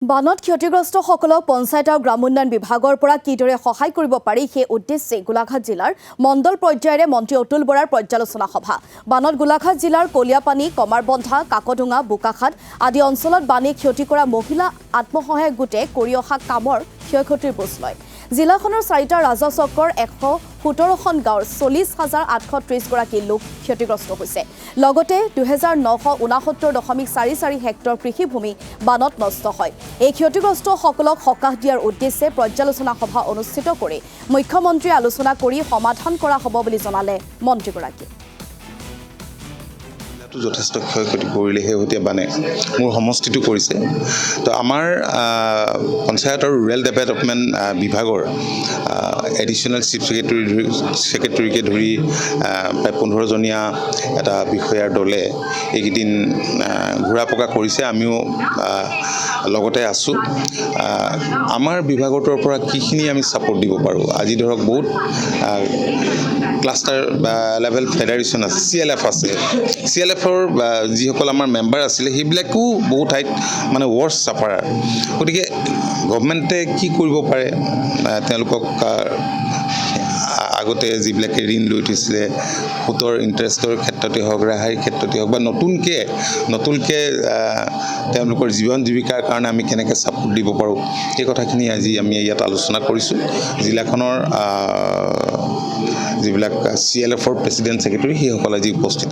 বানত ক্ষতিগ্ৰস্তসকলক পঞ্চায়ত আৰু গ্ৰামোন্নয়ন বিভাগৰ পৰা কিদৰে সহায় কৰিব পাৰি সেই উদ্দেশ্যে গোলাঘাট জিলাৰ মণ্ডল পৰ্যায়েৰে মন্ত্ৰী অতুল বৰাৰ পৰ্যালোচনা সভা। বানত গোলাঘাট জিলাৰ কলিয়াপানী, কমাৰবন্ধা, কাকডোঙা, বোকাখাট আদি অঞ্চলত বানে ক্ষতি কৰা মহিলা আত্মসহায়ক গোটে কৰি অহা কামৰ ক্ষয়ক্ষতিৰ বুজ লয়। জিলাখনৰ 4টা ৰাজহ চক্ৰৰ 117খন গাঁৱৰ 40,830 গৰাকী লোক ক্ষতিগ্ৰস্ত হৈছে। লগতে 2,969.44 হেক্টৰ কৃষিভূমি বানত নষ্ট হয়। এই ক্ষতিগ্ৰস্তসকলক সকাহ দিয়াৰ উদ্দেশ্যে পৰ্যালোচনা সভা অনুষ্ঠিত কৰি মুখ্যমন্ত্ৰীয়ে আলোচনা কৰি সমাধান কৰা হ'ব বুলি জনালে মন্ত্ৰীগৰাকীয়ে। যথেষ্ট ক্ষয়ক্ষতি কৰিলে শেহতীয়া বানে মোৰ সমষ্টিটো কৰিছে। তো আমাৰ পঞ্চায়ত আৰু ৰুৰেল ডেভেলপমেণ্ট বিভাগৰ এডিশ্যনেল চিফ ছেক্ৰেটৰীকে ধৰি প্ৰায় 15জনীয়া এটা বিষয়াৰ দলে এইকেইদিন ঘূৰা পকা কৰিছে। আমিও লগতে আছোঁ। আমাৰ বিভাগৰ পৰা কিখিনি আমি ছাপোৰ্ট দিব পাৰোঁ। আজি ধৰক বহুত ক্লাষ্টাৰ লেভেল ফেডাৰেশ্যন আছে, CLF আছে। CLFৰ যিসকল আমাৰ মেম্বাৰ আছিলে সেইবিলাকো বহু ঠাইত মানে ৱৰ্ষ্ট ছাফাৰাৰ। গতিকে গভমেণ্টে কি কৰিব পাৰে, তেওঁলোকক আগতে যিবিলাকে ঋণ লৈ থৈছিলে সুতৰ ইণ্টাৰেষ্টৰ ক্ষেত্ৰতে হওক, ৰেহাইৰ ক্ষেত্ৰতে হওক বা নতুনকৈ তেওঁলোকৰ জীৱন জীৱিকাৰ কাৰণে আমি কেনেকৈ ছাপোৰ্ট দিব পাৰোঁ, সেই কথাখিনি আজি আমি ইয়াত আলোচনা কৰিছোঁ। জিলাখনৰ যিবিলাক CLFৰ প্ৰেচিডেণ্ট ছেক্ৰেটৰী সেইসকল আজি উপস্থিত আছে।